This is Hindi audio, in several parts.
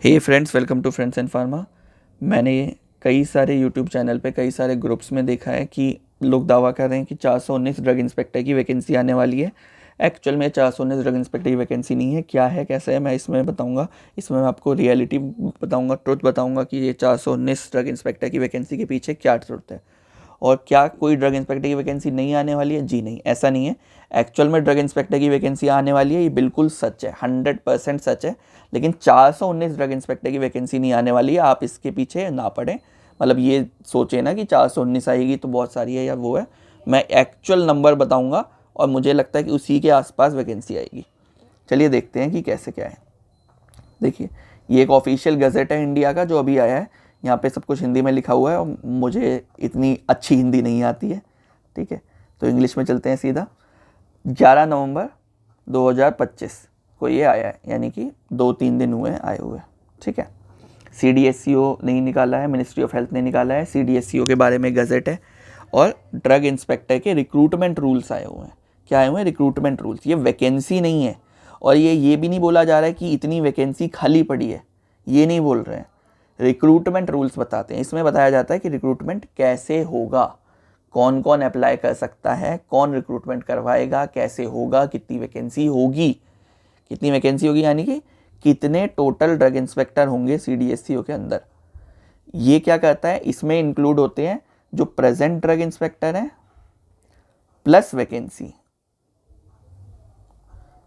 Hey friends, welcome to Friends and Pharma. मैंने कई सारे यूट्यूब चैनल पे कई सारे ग्रुप्स में देखा है कि लोग दावा कर रहे हैं कि 419 ड्रग इंस्पेक्टर की वैकेंसी आने वाली है। एक्चुअल में 419 ड्रग इंस्पेक्टर की वैकेंसी नहीं है। क्या है, कैसे है, मैं इसमें बताऊंगा। इसमें मैं आपको रियलिटी बताऊंगा, ट्रुथ बताऊंगा कि ये 419 ड्रग इंस्पेक्टर की वैकेंसी के पीछे क्या ट्रुथ है। और क्या कोई ड्रग इंस्पेक्टर की वैकेंसी नहीं आने वाली है? जी नहीं, ऐसा नहीं है। एक्चुअल में ड्रग इंस्पेक्टर की वैकेंसी आने वाली है, ये बिल्कुल सच है, 100% सच है। लेकिन 419 ड्रग इंस्पेक्टर की वैकेंसी नहीं आने वाली है। आप इसके पीछे ना पड़ें, मतलब ये सोचे ना कि 419 आएगी तो बहुत सारी है या वो है। मैं एक्चुअल नंबर बताऊंगा और मुझे लगता है कि उसी के आसपास वैकेंसी आएगी। चलिए देखते हैं कि कैसे क्या है। देखिए, ये एक ऑफिशियल गज़ेट है इंडिया का जो अभी आया है। यहाँ पे सब कुछ हिंदी में लिखा हुआ है और मुझे इतनी अच्छी हिंदी नहीं आती है, ठीक है, तो इंग्लिश में चलते हैं सीधा। 11 नवंबर 2025 को ये आया है, यानी कि 2-3 दिन हुए आए हुए, ठीक है। CDSCO नहीं निकाला है, मिनिस्ट्री ऑफ हेल्थ ने निकाला है। CDSCO के बारे में गज़ेट है। और ड्रग इंस्पेक्टर के रिक्रूटमेंट रूल्स आए हुए हैं। क्या आए हुए हैं? Recruitment rules. ये वैकेंसी नहीं है। और ये भी नहीं बोला जा रहा है कि इतनी वैकेंसी खाली पड़ी है, ये नहीं बोल रहे हैं। रिक्रूटमेंट रूल्स बताते हैं। इसमें बताया जाता है कि रिक्रूटमेंट कैसे होगा, कौन कौन अप्लाई कर सकता है, कौन रिक्रूटमेंट करवाएगा, कैसे होगा, कितनी वैकेंसी होगी। कितनी वैकेंसी होगी यानी कि कितने टोटल ड्रग इंस्पेक्टर होंगे CDSCO के अंदर। ये क्या कहता है, इसमें इंक्लूड होते हैं जो प्रेजेंट ड्रग इंस्पेक्टर हैं प्लस वैकेंसी।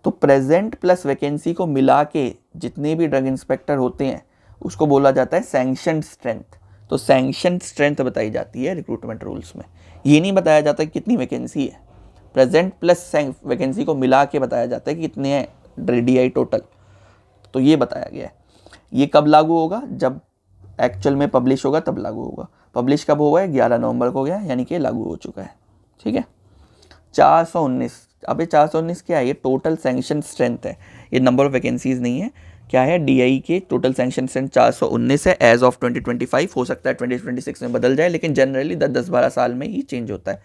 तो प्रेजेंट प्लस वैकेंसी को मिला के जितने भी ड्रग इंस्पेक्टर होते हैं उसको बोला जाता है सैंक्शनड स्ट्रेंथ। तो सैंक्शनड स्ट्रेंथ बताई जाती है रिक्रूटमेंट रूल्स में। ये नहीं बताया जाता कि कितनी वैकेंसी है, प्रेजेंट प्लस वैकेंसी को मिला के बताया जाता है कि कितने हैं DI टोटल। तो ये बताया गया है। ये कब लागू होगा? जब एक्चुअल में पब्लिश होगा तब लागू होगा। पब्लिश कब हुआ है? 11 नवंबर को गया, यानी कि लागू हो चुका है, ठीक है। 419, अब ये 419 क्या है? ये टोटल सैंक्शन स्ट्रेंथ है, ये नंबर ऑफ वैकेंसीज नहीं है। क्या है? DI के टोटल सैंक्शन स्ट्रेंथ 419 है एज ऑफ 2025। हो सकता है 2026 में बदल जाए, लेकिन जनरली 10-12 साल में ही चेंज होता है।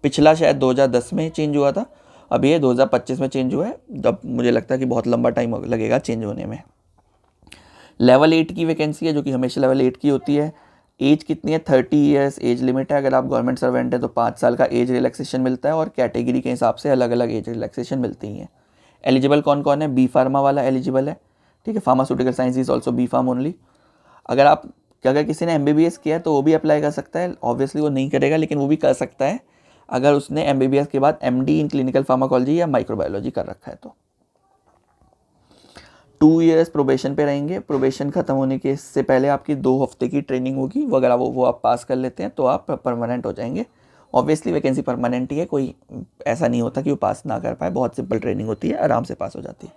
पिछला शायद 2010 में चेंज हुआ था, अब ये 2025 में चेंज हुआ है। अब मुझे लगता है कि बहुत लंबा टाइम लगेगा चेंज होने में। लेवल 8 की वैकेंसी है, जो कि हमेशा लेवल 8 की होती है। एज कितनी है? 30 ईयर्स एज लिमिट है। अगर आप गवर्नमेंट सर्वेंट है तो 5 साल का एज रिलैक्सेशन मिलता है, और कैटेगरी के हिसाब से अलग अलग एज रिलैक्सेशन मिलती हैं। एलिजिबल कौन कौन है? बी फार्मा वाला एलिजिबल है, ठीक है। Pharmaceutical science is also B Pharm only. अगर किसी ने MBBS किया है तो वो भी अप्लाई कर सकता है। ऑब्वियसली वो नहीं करेगा, लेकिन वो भी कर सकता है अगर उसने MBBS के बाद MD इन क्लिनिकल फार्माकोलॉजी या माइक्रोबायोलॉजी कर रखा है तो। 2 ईयर्स प्रोबेशन पे रहेंगे। प्रोबेशन खत्म होने के इससे पहले आपकी 2 हफ्ते की ट्रेनिंग होगी। वगैरह वो आप पास कर लेते हैं तो आप परमानेंट हो जाएंगे। ऑब्वियसली वैकेंसी परमानेंट ही है, कोई ऐसा नहीं होता कि वो पास ना कर पाए। बहुत सिंपल ट्रेनिंग होती है, आराम से पास हो जाती है।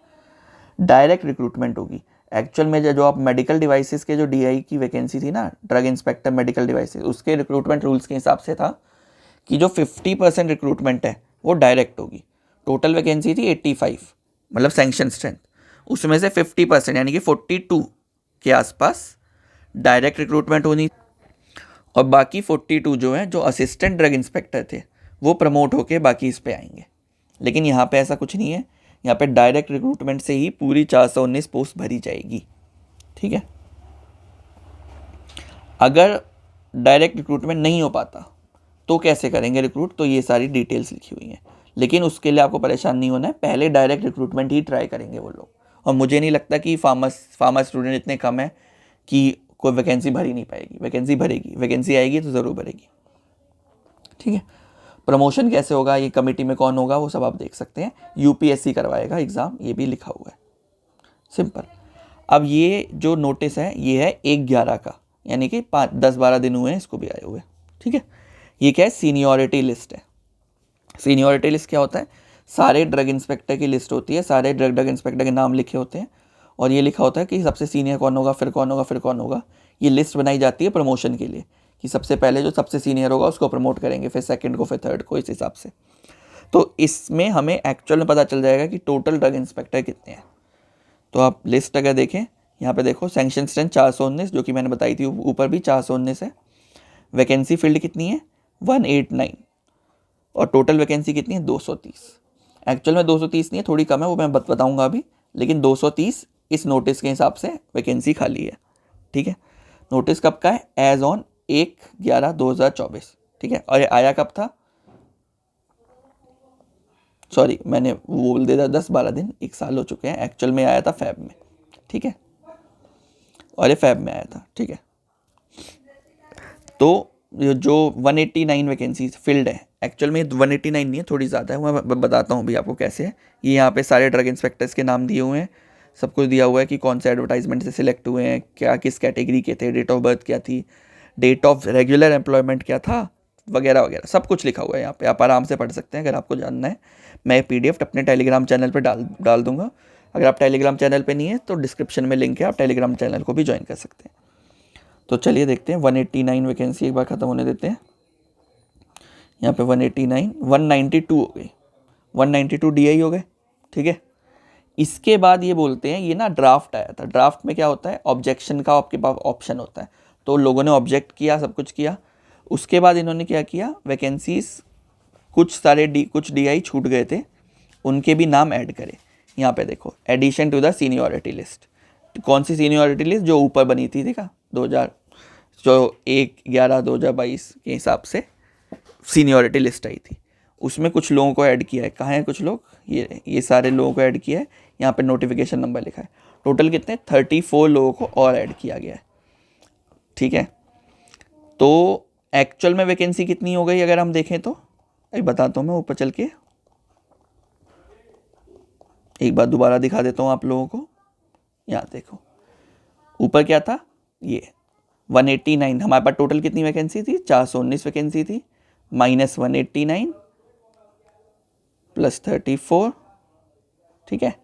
डायरेक्ट रिक्रूटमेंट होगी। एक्चुअल में जो आप मेडिकल डिवाइसेस के जो DI की वैकेंसी थी ना, ड्रग इंस्पेक्टर मेडिकल डिवाइसेस, उसके रिक्रूटमेंट रूल्स के हिसाब से था कि जो 50% रिक्रूटमेंट है वो डायरेक्ट होगी। टोटल वैकेंसी थी 85, मतलब सैंक्शन स्ट्रेंथ, उसमें से 50% यानी कि 42 के आसपास डायरेक्ट रिक्रूटमेंट होनी। और बाकी 42 जो हैं, जो असिस्टेंट ड्रग इंस्पेक्टर थे, वो प्रमोट होके बाकी इस पे आएंगे। लेकिन यहाँ पे ऐसा कुछ नहीं है। यहाँ पे डायरेक्ट रिक्रूटमेंट से ही पूरी 419 पोस्ट भरी जाएगी, ठीक है। अगर डायरेक्ट रिक्रूटमेंट नहीं हो पाता तो कैसे करेंगे रिक्रूट? तो ये सारी डिटेल्स लिखी हुई हैं, लेकिन उसके लिए आपको परेशान नहीं होना है। पहले डायरेक्ट रिक्रूटमेंट ही ट्राई करेंगे वो लोग। और मुझे नहीं लगता कि फार्मा स्टूडेंट इतने कम है कि कोई वैकेंसी भर ही नहीं पाएगी। वैकेंसी भरेगी, वैकेंसी आएगी तो ज़रूर भरेगी, ठीक है। प्रमोशन कैसे होगा, ये कमेटी में कौन होगा, वो सब आप देख सकते हैं। UPSC करवाएगा एग्ज़ाम, ये भी लिखा हुआ है, सिंपल। अब ये जो नोटिस है ये है 1/11 का, यानी कि 10-12 दिन हुए हैं इसको भी आए हुए, ठीक है। ये क्या है? सीनियरिटी लिस्ट है। सीनियरिटी लिस्ट क्या होता है? सारे ड्रग इंस्पेक्टर की लिस्ट होती है, सारे ड्रग इंस्पेक्टर के नाम लिखे होते हैं, और ये लिखा होता है कि सबसे सीनियर कौन होगा, फिर कौन होगा, फिर कौन होगा। ये लिस्ट बनाई जाती है प्रमोशन के लिए, कि सबसे पहले जो सबसे सीनियर होगा उसको प्रमोट करेंगे, फिर सेकंड को, फिर थर्ड को, इस हिसाब से। तो इसमें हमें एक्चुअल में पता चल जाएगा कि टोटल ड्रग इंस्पेक्टर कितने हैं। तो आप लिस्ट अगर देखें, यहाँ पे देखो, सैंक्शन स्ट्रेंथ 419, जो कि मैंने बताई थी, ऊपर भी 419 है। वैकेंसी फील्ड कितनी है? 189। और टोटल वैकेंसी कितनी है? 230। एक्चुअल में 230 नहीं है, थोड़ी कम है, वो मैं बताऊंगा अभी, लेकिन 230 इस नोटिस के हिसाब से वैकेंसी खाली है, ठीक है। नोटिस कब का है? एज ऑन 1/11/2024, ठीक है। और ये आया कब था? सॉरी, मैंने वो बोल दिया 10-12 दिन, 1 साल हो चुके हैं। एक्चुअल में आया था फेब में, ठीक है, और ये फेब में आया था, ठीक है। तो ये जो 189 वैकेंसीज फिल्ड है, एक्चुअल में 189 नहीं है, थोड़ी ज़्यादा है। मैं बताता हूँ भी आपको कैसे है। ये यहाँ पे सारे ड्रग इंस्पेक्टर्स के नाम दिए हुए हैं, सब कुछ दिया हुआ है कि कौन से एडवर्टाइजमेंट से सिलेक्ट हुए हैं, क्या किस कैटेगरी के थे, डेट ऑफ बर्थ क्या थी, डेट ऑफ रेगुलर एम्प्लॉयमेंट क्या था, वगैरह वगैरह सब कुछ लिखा हुआ है यहाँ पे। आप आराम से पढ़ सकते हैं अगर आपको जानना है। मैं PDF अपने टेलीग्राम चैनल पर डाल दूंगा। अगर आप टेलीग्राम चैनल पे नहीं है तो डिस्क्रिप्शन में लिंक है, आप टेलीग्राम चैनल को भी ज्वाइन कर सकते हैं। तो चलिए देखते हैं 189 वैकेंसी एक बार ख़त्म होने देते हैं। यहाँ पे 189, 192 हो गई, 192 DI हो गए, ठीक है। इसके बाद ये बोलते हैं, ये ना ड्राफ्ट आया था। ड्राफ्ट में क्या होता है? ऑब्जेक्शन का आपके पास ऑप्शन होता है। तो लोगों ने ऑब्जेक्ट किया, सब कुछ किया। उसके बाद इन्होंने क्या किया? वैकेंसीज कुछ DI छूट गए थे, उनके भी नाम ऐड करे। यहाँ पे देखो, addition to the seniority list. कौन सी सीनियरिटी लिस्ट? जो ऊपर बनी थी, देखा, 1/11/2022 के हिसाब से सीनियरिटी लिस्ट आई थी। उसमें कुछ लोगों को ऐड किया है। कहाँ हैं कुछ लोग? ये सारे लोगों को ऐड किया है। यहाँ पे नोटिफिकेशन नंबर लिखा है। टोटल कितने? 34 लोगों को और ऐड किया गया है, ठीक है। तो एक्चुअल में वैकेंसी कितनी हो गई अगर हम देखें तो? अभी बताता हूँ मैं, ऊपर चल के एक बार दोबारा दिखा देता हूँ आप लोगों को। यहाँ देखो, ऊपर क्या था? ये 189। हमारे पास टोटल कितनी वैकेंसी थी? 419 वैकेंसी थी, -189 + 34, ठीक है।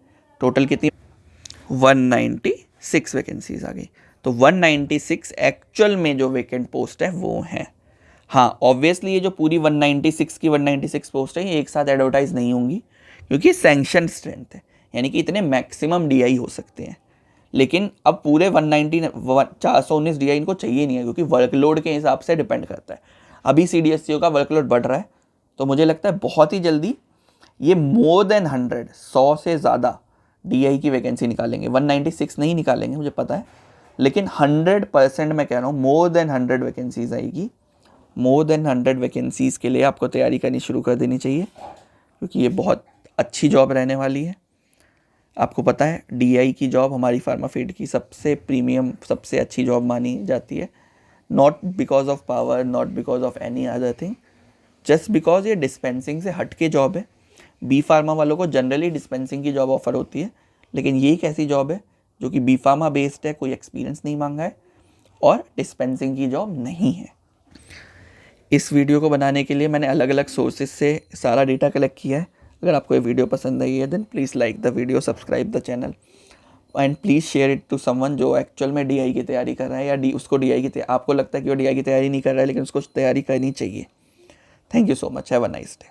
टोटल कितनी? 196 वैकेंसीज आ गई। तो 196 एक्चुअल में जो वैकेंट पोस्ट है वो है। हाँ, ऑब्वियसली ये जो पूरी 196 की 196 पोस्ट है, ये एक साथ एडवर्टाइज नहीं होंगी, क्योंकि सैंक्शन स्ट्रेंथ है, यानी कि इतने मैक्सिमम DI हो सकते हैं। लेकिन अब पूरे 419 DI इनको चाहिए नहीं है, क्योंकि वर्कलोड के हिसाब से डिपेंड करता है। अभी CDSCO का वर्कलोड बढ़ रहा है, तो मुझे लगता है बहुत ही जल्दी ये मोर देन 100 से ज़्यादा DI की वैकेंसी निकालेंगे। 196 नहीं निकालेंगे, मुझे पता है, लेकिन 100% मैं कह रहा हूँ मोर देन 100 वैकेंसीज आएगी। मोर देन 100 वैकेंसीज़ के लिए आपको तैयारी करनी शुरू कर देनी चाहिए, क्योंकि ये बहुत अच्छी जॉब रहने वाली है। आपको पता है DI की जॉब हमारी फार्मा फील्ड की सबसे प्रीमियम, सबसे अच्छी जॉब मानी जाती है। Not because of power, not because of any other thing, just because ये डिस्पेंसिंग से हट के जॉब है। बी फार्मा वालों को जनरली डिस्पेंसिंग की जॉब ऑफर होती है, लेकिन ये एक ऐसी जॉब है जो कि बी फार्मा बेस्ड है, कोई एक्सपीरियंस नहीं मांगा है और डिस्पेंसिंग की जॉब नहीं है। इस वीडियो को बनाने के लिए मैंने अलग अलग सोर्सेज से सारा डेटा कलेक्ट किया है। अगर आपको ये वीडियो पसंद आई है then please like the video, subscribe the channel and please share it to someone जो एक्चुअल में DI की तैयारी कर रहा है, या उसको DI की आपको लगता है कि वो DI की तैयारी नहीं कर रहा है, लेकिन उसको तैयारी करनी चाहिए। Thank you so much, have a nice day.